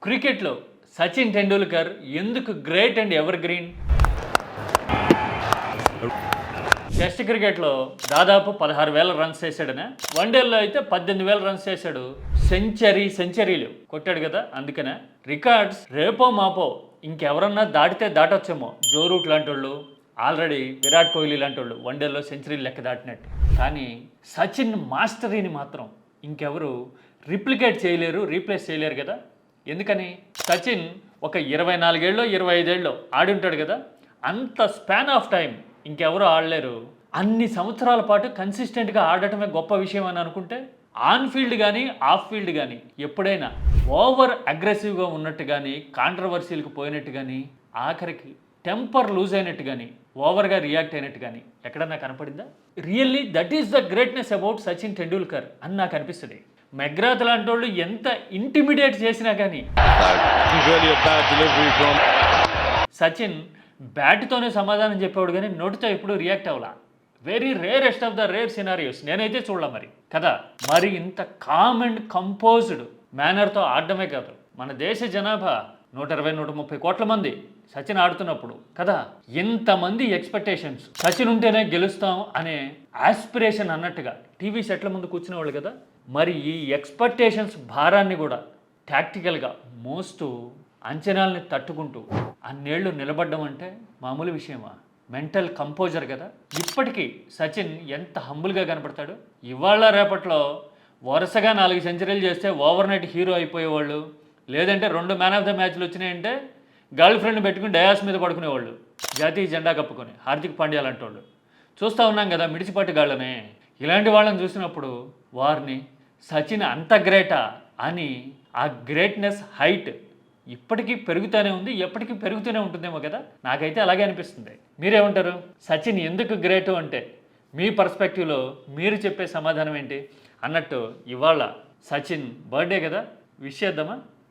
క్రికెట్లో సచిన్ టెండూల్కర్ ఎందుకు great and ever green? Test క్రికెట్లో దాదాపు 16,000 రన్స్ చేశాడనే, వన్డేల్లో అయితే 18,000 రన్స్ చేశాడు. సెంచరీలు కొట్టాడు కదా. అందుకనే రికార్డ్స్ రేపో మాపో ఇంకెవరన్నా దాటితే దాటొచ్చేమో. జో రూట్ లాంటి వాళ్ళు, ఆల్రెడీ విరాట్ కోహ్లీ లాంటి వాళ్ళు వన్డేల్లో సెంచరీలు లెక్క దాటినట్టు. కానీ సచిన్ మాస్టరీని మాత్రం ఇంకెవరు రిప్లికేట్ చేయలేరు, రీప్లేస్ చేయలేరు కదా. ఎందుకని? సచిన్ ఒక 24 ఏళ్ళో 25 ఏళ్ళో ఆడి ఉంటాడు కదా. అంత స్పాన్ ఆఫ్ టైం ఇంకెవరు ఆడలేరు. అన్ని సంవత్సరాల పాటు కన్సిస్టెంట్గా ఆడటమే గొప్ప విషయం అని అనుకుంటే, ఆన్ ఫీల్డ్ కానీ ఆఫ్ ఫీల్డ్ కానీ ఎప్పుడైనా ఓవర్ అగ్రెసివ్గా ఉన్నట్టు కానీ, కాంట్రవర్సీలకు పోయినట్టు కానీ, ఆఖరికి టెంపర్ లూజ్ అయినట్టు కానీ, ఓవర్గా రియాక్ట్ అయినట్టు కానీ ఎక్కడన్నా కనపడిందా? Really that is the greatness about Sachin Tendulkar అని నాకు అనిపిస్తుంది. మెగ్రాత్ లాంటి వాళ్ళు ఎంత ఇంటిమిడేట్ చేసినా కానీ సచిన్ బ్యాట్తోనే సమాధానం చెప్పేవాడు కానీ నోటితో ఎప్పుడు రియాక్ట్ అవ్వాల. Very rarest of the rare scenarios నేనైతే చూడలే మరి కదా. మరి ఇంత కామ్ అండ్ కంపోజ్డ్ మేనర్తో ఆడడమే కాదు, మన దేశ జనాభా 120-130 కోట్ల మంది సచిన్ ఆడుతున్నప్పుడు కదా, ఇంతమంది ఎక్స్పెక్టేషన్స్, సచిన్ ఉంటేనే గెలుస్తాం అనే ఆస్పిరేషన్ అన్నట్టుగా టీవీ సెట్ల ముందు కూర్చునే వాళ్ళు కదా. మరి ఈ ఎక్స్పెక్టేషన్స్ భారాన్ని కూడా టాక్టికల్గా మోస్తూ అంచనాల్ని తట్టుకుంటూ అన్నేళ్ళు నిలబడ్డం అంటే మామూలు విషయమా? మెంటల్ కంపోజర్ కదా. ఇప్పటికీ సచిన్ ఎంత హంబుల్గా కనపడతాడు. ఇవాళ రేపట్లో వరుసగా 4 సెంచరీలు చేస్తే ఓవర్ నైట్ హీరో అయిపోయేవాళ్ళు, లేదంటే 2 మ్యాన్ ఆఫ్ ద మ్యాచ్లు వచ్చినాయంటే గర్ల్ ఫ్రెండ్ పెట్టుకుని డయాస్ మీద పడుకునేవాళ్ళు, జాతీయ జెండా కప్పుకొని హార్దిక్ పాండ్యా లాంటి వాళ్ళు చూస్తూ ఉన్నాం కదా. మిడిచిపాటి గాళ్ళనే ఇలాంటి వాళ్ళని చూసినప్పుడు వారిని సచిన్ అంత గ్రేటా అని ఆ గ్రేట్నెస్ హైట్ ఇప్పటికీ పెరుగుతూనే ఉంది, ఎప్పటికీ పెరుగుతూనే ఉంటుందేమో కదా. నాకైతే అలాగే అనిపిస్తుంది. మీరేమంటారు? సచిన్ ఎందుకు గ్రేటు అంటే మీ పర్స్పెక్టివ్లో మీరు చెప్పే సమాధానం ఏంటి? అన్నట్టు ఇవాళ సచిన్ బర్త్డే కదా, విష్ చేద్దామా?